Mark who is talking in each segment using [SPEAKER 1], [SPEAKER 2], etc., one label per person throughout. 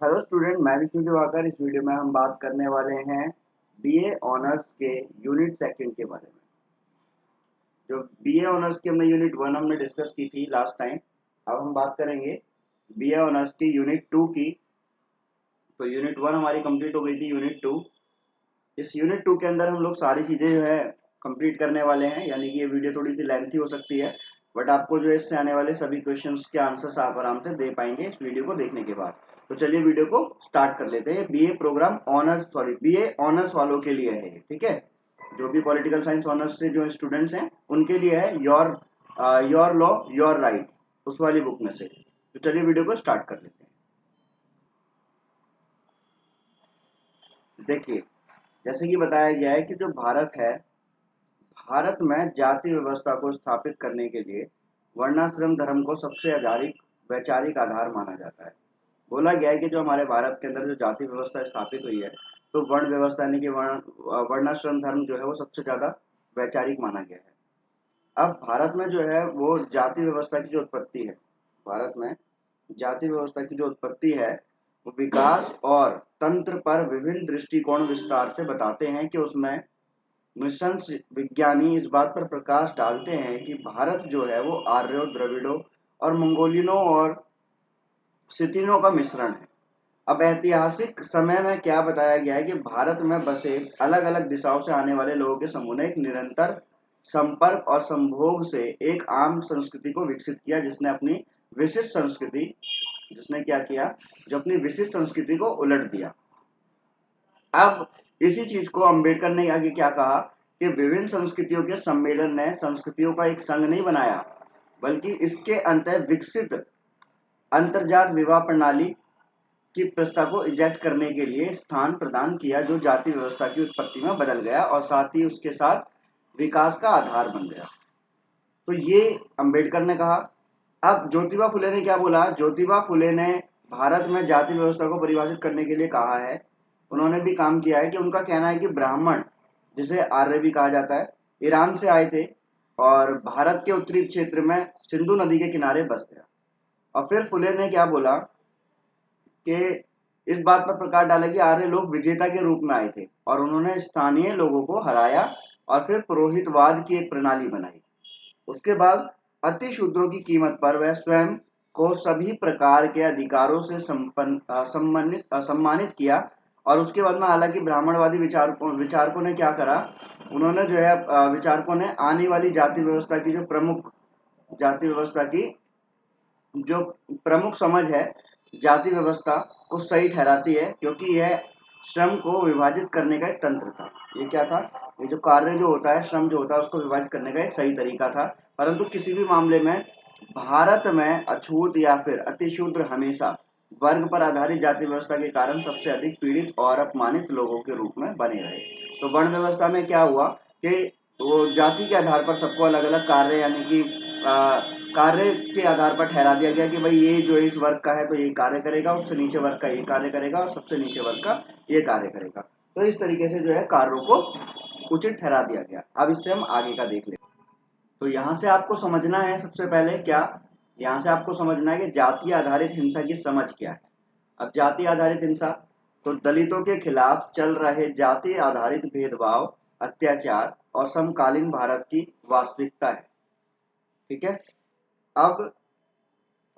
[SPEAKER 1] Hello student, मैं विष्णु दिवाकर। इस video में हम बात करने वाले हैं बीए ऑनर्स के यूनिट सेकंड के बारे में। जो बीए ऑनर्स की हमने यूनिट वन हमने डिस्कस की थी लास्ट टाइम। अब हम बात करेंगे बीए ऑनर्स की यूनिट टू की। तो यूनिट वन हमारी कंप्लीट हो गई थी। यूनिट टू, इस यूनिट टू के अंदर हम लोग सारी चीज़ें जो है कंप्लीट करने वाले हैं, यानी कि ये वीडियो थोड़ी सी लेंथी हो सकती है, बट आपको जो इससे आने वाले सभी क्वेश्चंस के आंसर्स आप आराम से दे पाएंगे इस वीडियो को देखने के बाद। तो चलिए वीडियो को स्टार्ट कर लेते हैं। BA program honours BA honours वालों के लिए है, ठीक है। जो भी पॉलिटिकल साइंस ऑनर्स से जो स्टूडेंट्स हैं उनके लिए है। योर लॉ योर राइट, उस वाली बुक में से। तो चलिए वीडियो को स्टार्ट कर लेते हैं। देखिए, जैसे कि बताया गया है कि जो भारत है, भारत में जाति व्यवस्था को स्थापित करने के लिए वर्णाश्रम धर्म को सबसे आधारिक वैचारिक आधार माना जाता है। बोला गया है कि जो हमारे भारत के अंदर जो जाति व्यवस्था स्थापित हुई है, तो वर्ण व्यवस्था यानी कि वर्णाश्रम धर्म जो है वो सबसे ज्यादा वैचारिक माना गया है। अब भारत में जो है वो जाति व्यवस्था की जो उत्पत्ति है, भारत में जाति व्यवस्था की जो उत्पत्ति है वो विकास और तंत्र पर विभिन्न दृष्टिकोण विस्तार से बताते हैं कि उसमें निसंस विज्ञानी इस बात पर प्रकाश डालते हैं कि भारत जो है वो आर्यों, द्रविड़ों और मंगोलियनों और सिथिनों का मिश्रण है। अब ऐतिहासिक समय में क्या बताया गया है कि भारत में बसे अलग अलग दिशाओं से आने वाले लोगों के समूह ने एक निरंतर संपर्क और संभोग से एक आम संस्कृति को विकसित किया, जिसने अपनी विशिष्ट संस्कृति जिसने क्या किया जो अपनी विशिष्ट संस्कृति को उलट दिया। अब इसी चीज को अंबेडकर ने आगे क्या कहा कि विभिन्न संस्कृतियों के सम्मेलन ने संस्कृतियों का एक संघ नहीं बनाया, बल्कि इसके अंत विकसित अंतर्जात विवाह प्रणाली की प्रस्ताव को इजेक्ट करने के लिए स्थान प्रदान किया, जो जाति व्यवस्था की उत्पत्ति में बदल गया और साथ ही उसके साथ विकास का आधार बन गया। तो ये अंबेडकर ने कहा। अब ज्योतिबा फुले ने क्या बोला? ज्योतिबा फुले ने भारत में जाति व्यवस्था को परिभाषित करने के लिए कहा है, उन्होंने भी काम किया है कि उनका कहना है कि ब्राह्मण, जिसे आर्य भी कहा जाता है, ईरान से आए थे और भारत के उत्तरी क्षेत्र में सिंधु नदी के किनारे बस गया। और फिर फुले ने क्या बोला कि इस बात पर प्रकाश डाला कि आर्य लोग विजेता के रूप में आए थे और उन्होंने स्थानीय लोगों को हराया और फिर पुरोहितवाद की एक प्रणाली बनाई। उसके बाद अति शूद्रों की कीमत पर वह स्वयं को सभी प्रकार के अधिकारों से सम्मानित किया। और उसके बाद में हालांकि ब्राह्मणवादी विचारकों ने क्या करा, उन्होंने जो है विचारकों ने आने वाली जाति व्यवस्था की जो प्रमुख समझ है जाति व्यवस्था को सही ठहराती है, क्योंकि यह श्रम को विभाजित करने का एक तंत्र था। ये क्या था? ये जो कार्य जो होता है, श्रम जो होता है, उसको विभाजित करने का एक सही तरीका था। परंतु किसी भी मामले में भारत में अछूत या फिर अतिशूद्र हमेशा वर्ग पर आधारित जाति व्यवस्था के कारण सबसे अधिक पीड़ित और अपमानित लोगों के रूप में बने रहे। तो वर्ण व्यवस्था में क्या हुआ कि वो जाति के आधार पर सबको अलग अलग कार्य, यानी कि कार्य के आधार पर ठहरा दिया गया कि भाई ये जो इस वर्ग का है तो ये कार्य करेगा, उससे नीचे वर्ग का ये कार्य करेगा और सबसे नीचे वर्ग का ये कार्य करेगा। तो इस तरीके से जो है कार्यों को उचित ठहरा दिया गया। अब इससे हम आगे का देख लेते हैं। तो यहाँ से आपको समझना है, सबसे पहले क्या, यहाँ से आपको समझना है कि जाति आधारित हिंसा की समझ क्या है। अब जाति आधारित हिंसा तो दलितों के खिलाफ चल रहे जाति आधारित भेदभाव, अत्याचार और समकालीन भारत की वास्तविकता है, ठीक है। अब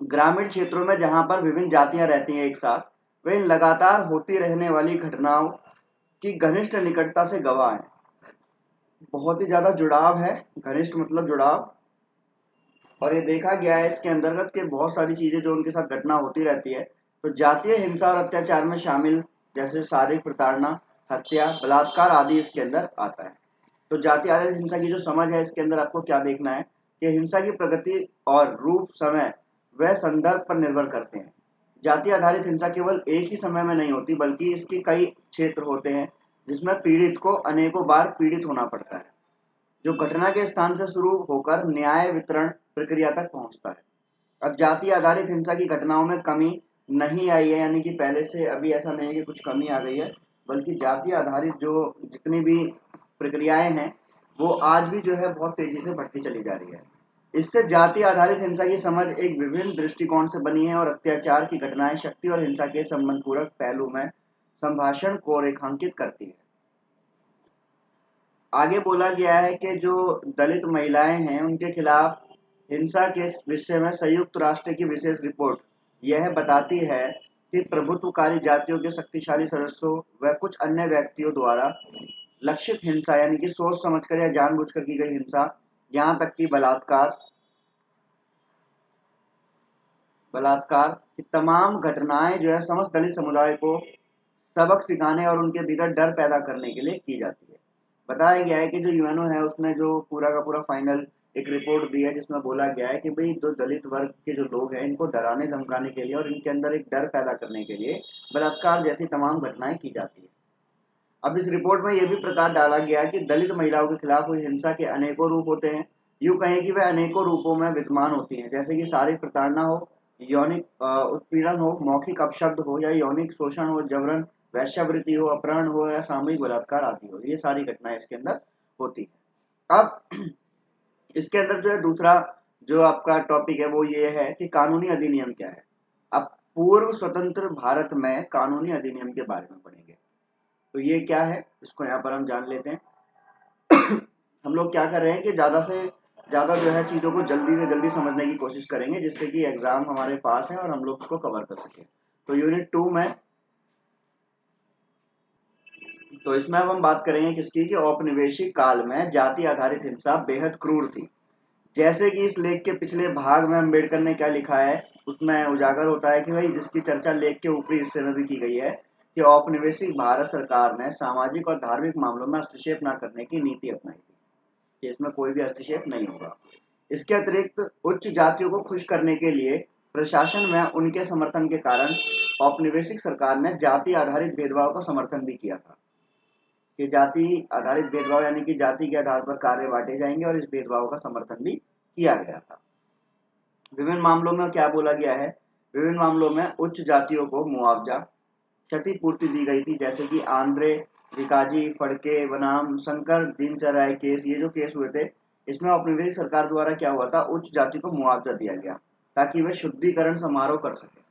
[SPEAKER 1] ग्रामीण क्षेत्रों में जहां पर विभिन्न जातियां रहती हैं एक साथ, वे इन लगातार होती रहने वाली घटनाओं की घनिष्ठ निकटता से गवाह हैं। बहुत ही ज्यादा जुड़ाव है, घनिष्ठ मतलब जुड़ाव। और ये देखा गया है इसके अंतर्गत कि बहुत सारी चीजें जो उनके साथ घटना होती रहती है, तो जातीय हिंसा और अत्याचार में शामिल, जैसे शारीरिक प्रताड़ना, हत्या, बलात्कार आदि इसके अंदर आता है। तो जाति आधारित हिंसा की जो समझ है, इसके अंदर आपको क्या देखना है कि हिंसा की प्रगति और रूप, समय व संदर्भ पर निर्भर करते हैं। जाति आधारित हिंसा केवल एक ही समय में नहीं होती, बल्कि इसके कई क्षेत्र होते हैं जिसमें पीड़ित को अनेकों बार पीड़ित होना पड़ता है, जो घटना के स्थान से शुरू होकर न्याय वितरण प्रक्रिया तक पहुंचता है। अब जाति आधारित हिंसा की घटनाओं में कमी नहीं आई है, यानी कि पहले से अभी ऐसा नहीं है कि कुछ कमी आ गई है, बल्कि जाति आधारित जो जितनी भी प्रक्रियाएं हैं वो आज भी जो है बहुत तेजी से बढ़ती चली जा रही है। इससे जाति आधारित हिंसा की समझ एक विभिन्न दृष्टिकोण से बनी है और अत्याचार की घटनाएं शक्ति और हिंसा के संबंधपूर्वक पहलू में संभाषण को रेखांकित करती है। आगे बोला गया है कि जो दलित महिलाएं हैं उनके खिलाफ हिंसा के विषय में संयुक्त राष्ट्र की विशेष रिपोर्ट यह बताती है कि प्रभुत्वकारी जातियों के शक्तिशाली सदस्यों व कुछ अन्य व्यक्तियों द्वारा लक्षित हिंसा यानी कि सोच समझकर या जानबूझकर की गई हिंसा, यहाँ तक कि बलात्कार की तमाम घटनाएं जो है समस्त दलित समुदाय को सबक सिखाने और उनके भीतर डर पैदा करने के लिए की जाती है। बताया गया है कि जो यूएनओ है उसने जो पूरा का पूरा फाइनल एक रिपोर्ट दी है जिसमें बोला गया है कि भाई जो दलित वर्ग के जो लोग हैं इनको डराने धमकाने के लिए और इनके अंदर एक डर पैदा करने के लिए बलात्कार जैसी तमाम घटनाएं की जाती है। अब इस रिपोर्ट में यह भी प्रकाश डाला गया कि दलित महिलाओं के खिलाफ हुई हिंसा के अनेकों रूप होते हैं। यूं कहें कि वह अनेकों रूपों में विद्यमान होती हैं, जैसे कि शारीरिक प्रताड़ना हो, यौनिक उत्पीड़न हो, मौखिक अपशब्द हो या यौनिक शोषण हो, जबरन वैश्यावृत्ति हो, अपहरण हो या सामूहिक बलात्कार आदि हो। ये सारी घटनाएं इसके अंदर होती है। अब इसके अंदर जो है दूसरा जो आपका टॉपिक है वो ये है कि कानूनी अधिनियम क्या है। अब पूर्व स्वतंत्र भारत में कानूनी अधिनियम के बारे में पढ़ेंगे। तो ये क्या है इसको यहाँ पर हम जान लेते हैं। हम लोग क्या कर रहे हैं कि ज्यादा से ज्यादा जो है चीजों को जल्दी से जल्दी समझने की कोशिश करेंगे जिससे कि एग्जाम हमारे पास है और हम लोग उसको कवर कर सके। तो यूनिट 2 में तो इसमें अब हम बात करेंगे किसकी कि औपनिवेशिक काल में जाति आधारित हिंसा बेहद क्रूर थी। जैसे कि इस लेख के पिछले भाग में अम्बेडकर ने क्या लिखा है उसमें उजागर होता है कि भाई जिसकी चर्चा लेख के ऊपरी हिस्से में भी की गई है कि औपनिवेशिक भारत सरकार ने सामाजिक और धार्मिक मामलों में हस्तक्षेप न करने की नीति अपनाई थी कि इसमें कोई भी हस्तक्षेप नहीं होगा। इसके अतिरिक्त उच्च जातियों को खुश करने के लिए प्रशासन में उनके समर्थन के कारण औपनिवेशिक सरकार ने जाति आधारित भेदभाव का समर्थन भी किया था कि जाति आधारित भेदभाव यानी कि जाति के आधार पर कार्य बांटे जाएंगे और इस भेदभाव का समर्थन भी किया गया था। विभिन्न मामलों में क्या बोला गया है, विभिन्न मामलों में उच्च जातियों को मुआवजा क्षतिपूर्ति दी गई थी, जैसे कि आंध्रे विकाजी फड़के बनाम शंकर दिनचराय केस, ये जो केस हुए थे इसमें औपनिवेशिक सरकार द्वारा क्या हुआ था, उच्च जाति को मुआवजा दिया गया ताकि वे शुद्धिकरण समारोह कर सके।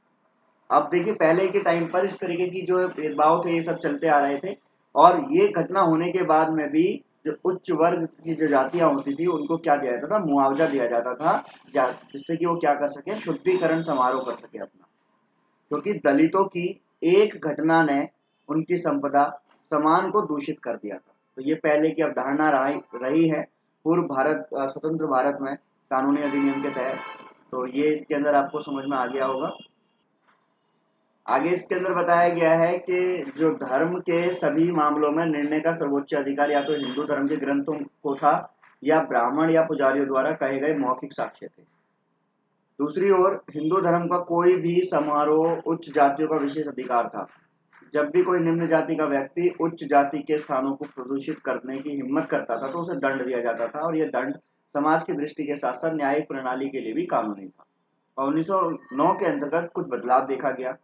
[SPEAKER 1] अब देखिए पहले के टाइम पर इस तरीके की जो भेदभाव थे ये सब चलते आ रहे थे और ये घटना होने के बाद में भी जो उच्च वर्ग की जो जातियां होती थी उनको क्या दिया जाता था, मुआवजा दिया जाता था जिससे कि वो क्या कर सके, शुद्धिकरण समारोह कर सके अपना। क्योंकि दलितों की एक घटना ने उनकी संपदा समान को दूषित कर दिया था। तो ये पहले की अवधारणा रही है पूर्व भारत स्वतंत्र भारत में कानूनी अधिनियम के तहत। तो ये इसके अंदर आपको समझ में आ गया होगा। आगे इसके अंदर बताया गया है कि जो धर्म के सभी मामलों में निर्णय का सर्वोच्च अधिकार या तो हिंदू धर्म के ग्रंथों को था या ब्राह्मण या पुजारियों द्वारा कहे गए मौखिक साक्ष्य थे। दूसरी ओर हिंदू धर्म का कोई भी समारोह उच्च जातियों का विशेष अधिकार था। जब भी कोई निम्न जाति का व्यक्ति उच्च जाति के स्थानों को प्रदूषित करने की हिम्मत करता था तो उसे दंड दिया जाता था और यह दंड समाज की दृष्टि के साथ साथ न्यायिक प्रणाली के लिए भी कानूनी था। और 1909 के अंतर्गत कुछ बदलाव देखा गया।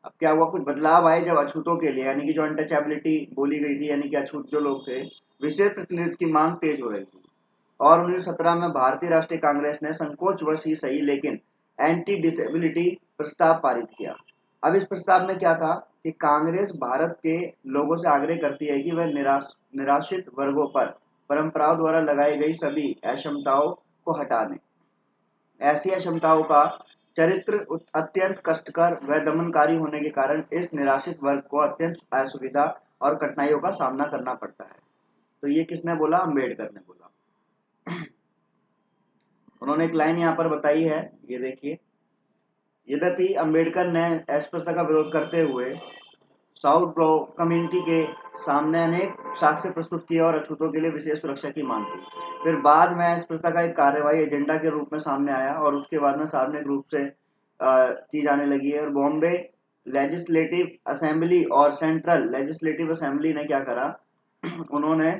[SPEAKER 1] अब क्या हुआ, कुछ बदलाव आए जब अछूतों के लिए यानी कि जो अनटचेबिलिटी बोली गई थी यानी कि अछूत जो लोग थे विशेष प्रतिनिधित्व की मांग तेज हो रही थी। और 1917 में भारतीय राष्ट्रीय कांग्रेस ने संकोचवश ही सही लेकिन एंटी डिसेबिलिटी प्रस्ताव पारित किया। अब इस प्रस्ताव में क्या था कि कांग्रेस भारत के लोगों से आग्रह करती है कि वह निराश्रित वर्गों पर परंपराओं द्वारा लगाई गई सभी अक्षमताओं को हटा दें। ऐसी अक्षमताओं का चरित्र अत्यंत कष्टकर व दमनकारी होने के कारण इस निराश्रित वर्ग को अत्यंत असुविधा और कठिनाइयों का सामना करना पड़ता है। तो ये किसने बोला, अम्बेडकर ने बोला। उन्होंने एक लाइन यहाँ पर बताई है, ये देखिए, यद्यपि अम्बेडकर ने अस्पृश्यता का विरोध करते हुए साउथ ब्लॉ कम्युनिटी के सामने अनेक साक्ष्य प्रस्तुत किए और अछूतों के लिए विशेष सुरक्षा की मांग की। फिर बाद में अस्पृश्यता का एक कार्यवाही एजेंडा के रूप में सामने आया और उसके बाद में सार्वजनिक रूप से की जाने लगी है। और बॉम्बे लेजिस्लेटिव असेंबली और सेंट्रल लेजिस्लेटिव असेंबली ने क्या करा, उन्होंने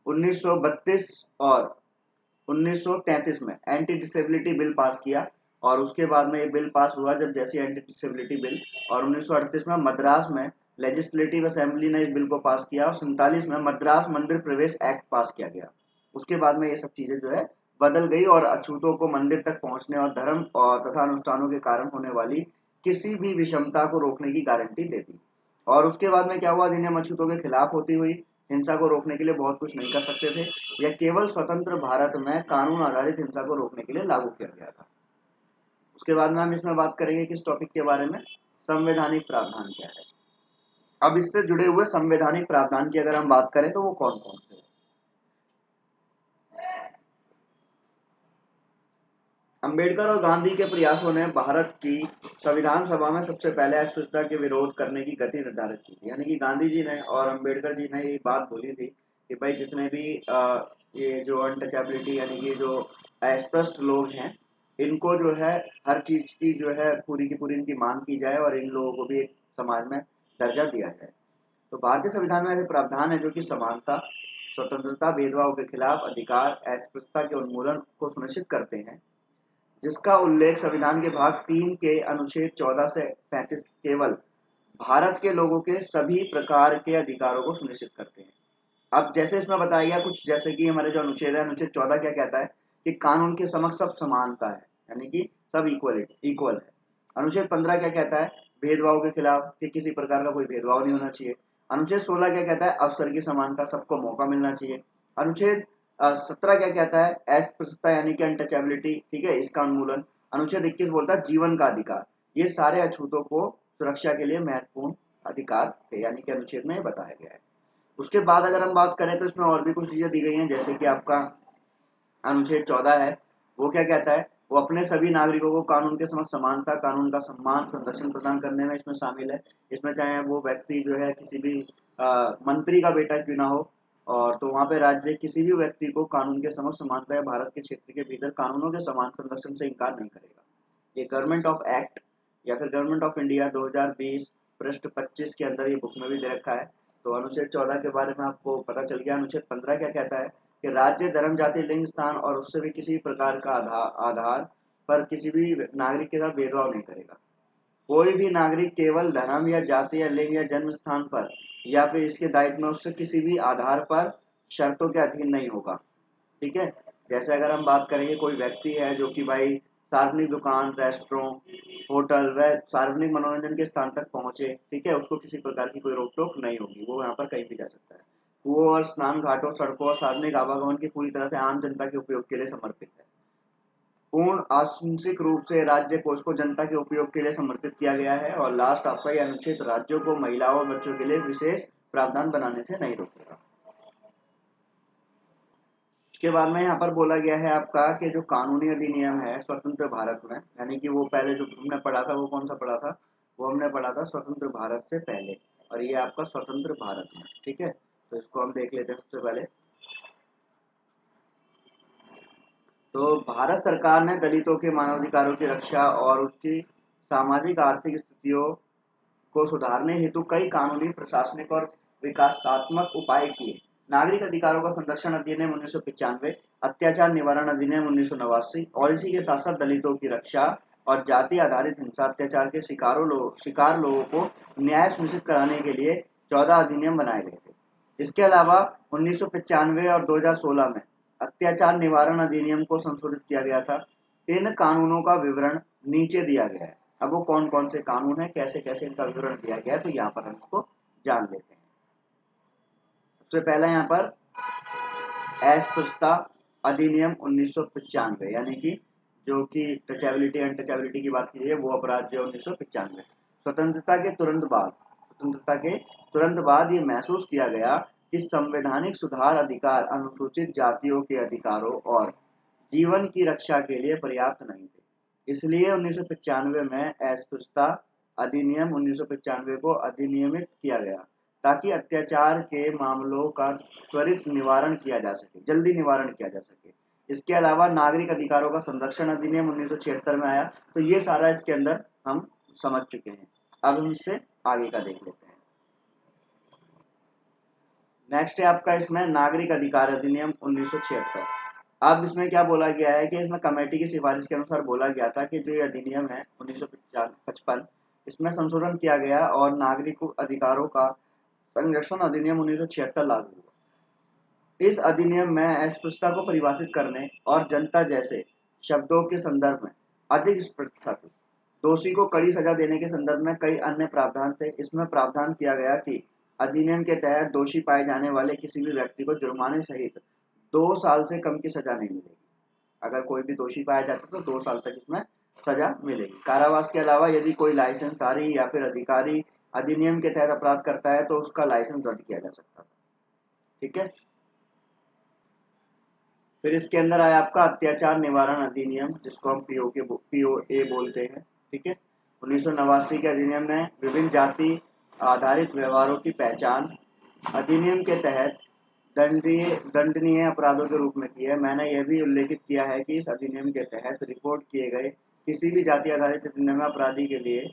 [SPEAKER 1] 1932 और 1933 में एंटी डिसेबिलिटी बिल पास किया और उसके बाद में ये बिल पास हुआ जब जैसी एंटी डिसेबिलिटी बिल, और 1938 में मद्रास में लेजिस्लेटिव असेंबली ने इस बिल को पास किया और 47 में मद्रास मंदिर प्रवेश एक्ट पास किया गया। उसके बाद में ये सब चीजें जो है बदल गई और अछूतों को मंदिर तक पहुंचने और धर्म और तथा अनुष्ठानों के कारण होने वाली किसी भी विषमता को रोकने की गारंटी दे दी। और उसके बाद में क्या हुआ, अधिनियम अछूतों के खिलाफ होती हुई हिंसा को रोकने के लिए बहुत कुछ नहीं कर सकते थे। यह केवल स्वतंत्र भारत में कानून आधारित हिंसा को रोकने के लिए लागू किया गया था। उसके बाद में हम इसमें बात करेंगे किस टॉपिक के बारे में, संवैधानिक प्रावधान क्या है। अब इससे जुड़े हुए संवैधानिक प्रावधान की अगर हम बात करें तो वो कौन कौन से हैं। अंबेडकर और गांधी के प्रयासों ने भारत की संविधान सभा में सबसे पहले अस्पृश्यता के विरोध करने की गति निर्धारित की थी। यानी कि गांधी जी ने और अंबेडकर जी ने ये बात बोली थी कि भाई जितने भी ये जो अनटचेबिलिटी यानी कि जो अस्पृश्य लोग हैं, इनको जो है हर चीज की जो है पूरी की पूरी इनकी मांग की जाए और इन लोगों को भी एक समाज में दर्जा दिया जाए। तो भारतीय संविधान में ऐसे प्रावधान है जो कि समानता, स्वतंत्रता, भेदभाव के खिलाफ अधिकार, अस्पृश्यता के उन्मूलन को सुनिश्चित करते हैं, जिसका उल्लेख संविधान के भाग 3 के अनुच्छेद 14 से 35 केवल भारत के लोगों के सभी प्रकार के अधिकारों को सुनिश्चित करते हैं। अब जैसे इसमें बताया गया कुछ, जैसे कि हमारे जो अनुच्छेद है, अनुच्छेद 14 क्या कहता है कि कानून के समक्ष सब समानता है, यानी कि सब इक्वल है। अनुच्छेद 15 क्या कहता है, भेदभाव के खिलाफ, कि किसी प्रकार का कोई भेदभाव नहीं होना चाहिए। अनुच्छेद 16 क्या कहता है, अवसर की समानता, सबको मौका मिलना चाहिए। अनुच्छेद 17 क्या कहता है, अस्पृश्यता यानी कि अनटचेबिलिटी, ठीक है, इसका उन्मूलन। अनुच्छेद 21 बोलता है जीवन का अधिकार। ये सारे अछूतों को सुरक्षा के लिए महत्वपूर्ण अधिकार थे, यानी कि अनुच्छेद में बताया गया है। उसके बाद अगर हम बात करें तो इसमें और भी कुछ चीजें दी गई हैं, जैसे कि आपका अनुच्छेद 14 है, वो क्या कहता है, वो अपने सभी नागरिकों को कानून के समक्ष समानता, कानून का सम्मान, संरक्षण प्रदान करने में इसमें शामिल है। इसमें चाहे वो व्यक्ति जो है किसी भी मंत्री का बेटा क्यों ना हो, और तो वहां पे राज्य किसी भी व्यक्ति को कानून के समक्ष समानता या भारत के क्षेत्र के भीतर कानूनों के समान संरक्षण से इनकार नहीं करेगा। ये गवर्नमेंट ऑफ एक्ट या फिर गवर्नमेंट ऑफ इंडिया 2020 पृष्ठ 25 के अंदर ये बुक में भी दे रखा है। तो अनुच्छेद 14 के बारे में आपको पता चल गया। अनुच्छेद 15 क्या कहता है कि राज्य, धर्म, जाति, लिंग, स्थान और उससे भी किसी प्रकार का आधार पर किसी भी नागरिक के साथ भेदभाव नहीं करेगा। कोई भी नागरिक केवल धर्म या जाति या लिंग या जन्म स्थान पर या फिर इसके दायित्व में उससे किसी भी आधार पर शर्तों के अधीन नहीं होगा। ठीक है, जैसे अगर हम बात करेंगे कोई व्यक्ति है जो कि भाई सार्वजनिक दुकान, रेस्टोरेंट, होटल व सार्वजनिक मनोरंजन के स्थान तक पहुंचे, ठीक है, उसको किसी प्रकार की कोई रोक टोक नहीं होगी, वो यहाँ पर कहीं भी जा सकता है। कुओं और स्नान घाटों, सड़कों और सार्वजनिक आवागमन की पूरी तरह से आम जनता के उपयोग के लिए समर्पित है। पूर्ण आंशिक रूप से राज्य कोष को जनता के उपयोग के लिए समर्पित किया गया है। और लास्ट आपका यह अनुच्छेद राज्यों को महिलाओं और बच्चों के लिए विशेष प्रावधान बनाने से नहीं रोकेगा। उसके बाद में यहाँ पर बोला गया है आपका कि जो कानूनी अधिनियम है स्वतंत्र भारत में, यानी कि वो पहले जो हमने पढ़ा था वो कौन सा पढ़ा था, वो हमने पढ़ा था स्वतंत्र भारत से पहले, और ये आपका स्वतंत्र भारत में, ठीक है। तो इसको हम देख लेते हैं सबसे पहले। तो भारत सरकार ने दलितों के मानवाधिकारों की रक्षा और उसकी सामाजिक आर्थिक स्थितियों को सुधारने हेतु कई कानूनी, प्रशासनिक और विकासात्मक उपाय किए। नागरिक अधिकारों का संरक्षण अधिनियम 1995, अत्याचार निवारण अधिनियम 1989 और इसी के साथ साथ दलितों की रक्षा और जाति आधारित हिंसा, अत्याचार के शिकार लोगों को न्याय सुनिश्चित कराने के लिए 14 अधिनियम बनाए गए थे। इसके अलावा 1995 और 2016 में अत्याचार निवारण अधिनियम को संशोधित किया गया था। इन कानूनों का विवरण नीचे दिया गया है। अब वो कौन कौन से कानून है, कैसे कैसे इनका विवरण दिया गया है, तो यहाँ पर हम इसको जान लेते हैं। सबसे पहला यहाँ पर अस्पृश्यता अधिनियम 1995, यानी कि जो कि टचेबिलिटी अनटचेबिलिटी की बात की है, वो अपराध जो 1995। स्वतंत्रता के तुरंत बाद ये महसूस किया गया कि संवैधानिक सुधार अधिकार अनुसूचित जातियों के अधिकारों और जीवन की रक्षा के लिए पर्याप्त नहीं थे। इसलिए 1995 में अस्पृश्यता अधिनियम 1995 को अधिनियमित किया गया ताकि अत्याचार के मामलों का त्वरित निवारण किया जा सके, जल्दी निवारण किया जा सके। इसके अलावा नागरिक अधिकारों का संरक्षण अधिनियम 1976 में आया। तो ये सारा इसके अंदर हम समझ चुके हैं। अब हम इससे आगे का देख लेते हैं। नेक्स्ट है आपका इसमें नागरिक अधिकार अधिनियम 1976। अब इसमें क्या बोला गया है कि इसमें कमेटी की सिफारिश के अनुसार बोला गया था कि जो ये अधिनियम है 1955, इसमें संशोधन किया गया और नागरिक अधिकारों का संरक्षण अधिनियम 1976 लागू हुआ। इस अधिनियम में अस्पृश्यता को परिभाषित करने और जनता जैसे शब्दों के संदर्भ में अधिक स्पष्ट था। दोषी को कड़ी सजा देने के संदर्भ में कई अन्य प्रावधान थे। इसमें प्रावधान किया गया कि अधिनियम के तहत दोषी पाए जाने वाले किसी भी व्यक्ति को जुर्माने सहित 2 साल से कम की सजा नहीं मिलेगी। अगर कोई भी दोषी पाया जाता है तो 2 साल तक इसमें सजा मिलेगी। कारावास के अलावा यदि कोई लाइसेंसधारी या फिर अधिकारी अधिनियम के तहत अपराध करता है तो उसका लाइसेंस रद्द किया जा सकता था। ठीक है। फिर इसके अंदर आया आपका अत्याचार निवारण अधिनियम, जिसको हम पीओए बोलते हैं। ठीक है। 1989 के अधिनियम ने विभिन्न जाति आधारित व्यवहारों की पहचान अधिनियम के तहत दंडनीय अपराधों के रूप में की है। मैंने यह भी उल्लेखित किया है कि इस अधिनियम के तहत रिपोर्ट किए गए किसी भी जाति आधारित अधिनियम अपराधी के लिए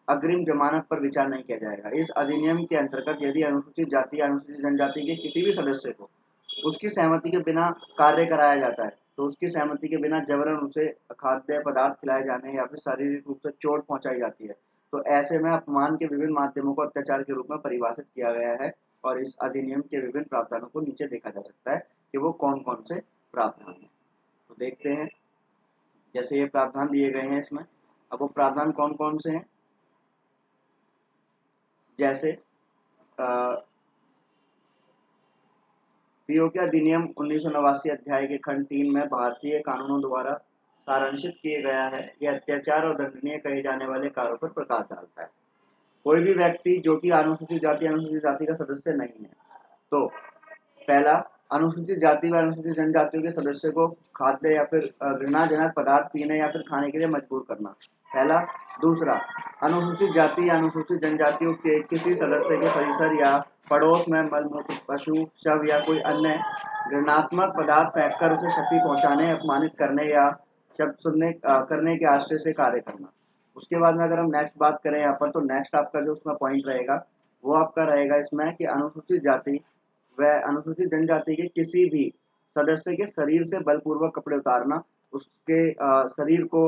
[SPEAKER 1] अग्रिम जमानत पर विचार नहीं किया जाएगा। इस अधिनियम के अंतर्गत यदि अनुसूचित जाति या अनुसूचित जनजाति के किसी भी सदस्य को उसकी सहमति के बिना कार्य कराया जाता है तो उसकी सहमति के बिना जबरन उसे खाद्य पदार्थ खिलाए जाने या फिर शारीरिक रूप से चोट पहुंचाई जाती है तो ऐसे में अपमान के विभिन्न माध्यमों को अत्याचार के रूप में परिभाषित किया गया है। और इस अधिनियम के विभिन्न प्रावधानों को नीचे देखा जा सकता है कि वो कौन कौन से प्रावधान हैं। तो देखते हैं, जैसे ये प्रावधान दिए गए हैं इसमें। अब वो प्रावधान कौन कौन से हैं, जैसे पीओके अधिनियम 1989 अध्याय के खंड 3 में भारतीय कानूनों द्वारा सारांशित किए गया है। यह अत्याचार और दंडनीय कहे जाने वाले कार्यों पर प्रकाश डालता है। कोई भी व्यक्ति जो कि अनुसूचित जाति का सदस्य नहीं है तो पहला, अनुसूचित जाति व अनुसूचित जनजातियों के सदस्य को खाद्य या फिर घृणाजनक पदार्थ पीने या फिर खाने के लिए मजबूर करना, पहला। दूसरा, अनुसूचित जाति या अनुसूचित जनजातियों के किसी सदस्य के परिसर या पड़ोस में मलमूत्र, पशु शव या कोई अन्य घृणात्मक पदार्थ फेंककर उसे क्षति पहुंचाने, अपमानित करने या शब्द सुनने करने के आशय से कार्य करना। उसके बाद में अगर हम नेक्स्ट बात करें यहाँ पर, तो नेक्स्ट आपका जो उसमें पॉइंट रहेगा वो आपका रहेगा इसमें कि अनुसूचित जाति व अनुसूचित जनजाति के किसी भी सदस्य के शरीर से बलपूर्वक कपड़े उतारना, उसके शरीर को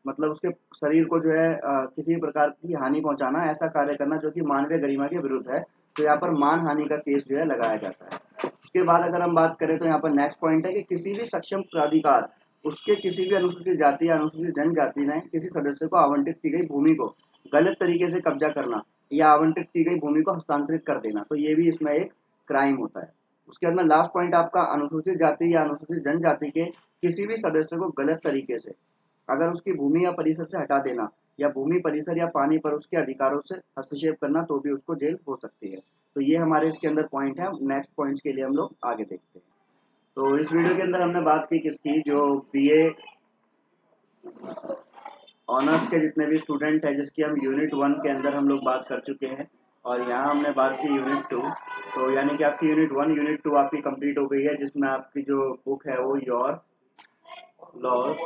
[SPEAKER 1] मतलब उसके शरीर को जो है किसी प्रकार की हानि पहुंचाना, ऐसा कार्य करना जो कि मानवीय गरिमा के विरुद्ध है। तो यहाँ पर मानहानि का केस जो है लगाया जाता है। उसके बाद अगर हम बात करें तो यहाँ पर नेक्स्ट पॉइंट है कि किसी भी सक्षम प्राधिकार उसके किसी भी अनुसूचित जाति या अनुसूचित जनजाति ने किसी सदस्य को आवंटित की गई भूमि को गलत तरीके से कब्जा करना या आवंटित की गई भूमि को हस्तांतरित कर देना, तो ये भी इसमें एक क्राइम होता है। उसके बाद में लास्ट पॉइंट आपका अनुसूचित जाति या अनुसूचित जनजाति के किसी भी सदस्य को गलत तरीके से अगर उसकी भूमि या परिसर से हटा देना या भूमि परिसर या पानी पर उसके अधिकारों से हस्तक्षेप करना तो भी उसको जेल हो सकती है। तो ये हमारे इसके अंदर पॉइंट है। नेक्स्ट पॉइंट्स के लिए हम लोग आगे देखते हैं। तो इस वीडियो के अंदर हमने बात की किसकी, जो बीए ऑनर्स के जितने भी स्टूडेंट हैं, जिसकी हम यूनिट 1 के अंदर हम लोग बात कर चुके हैं और यहाँ हमने बात की यूनिट 2। तो यानी कि आपकी यूनिट 1 यूनिट 2 आपकी कंप्लीट हो गई है, जिसमें आपकी जो बुक है वो योर लॉज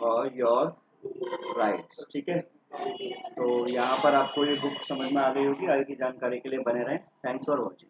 [SPEAKER 1] और योर राइट्स। ठीक है। तो यहाँ पर आपको ये बुक समझ में आ गई होगी। आगे की जानकारी के लिए बने रहें। Thanks for watching.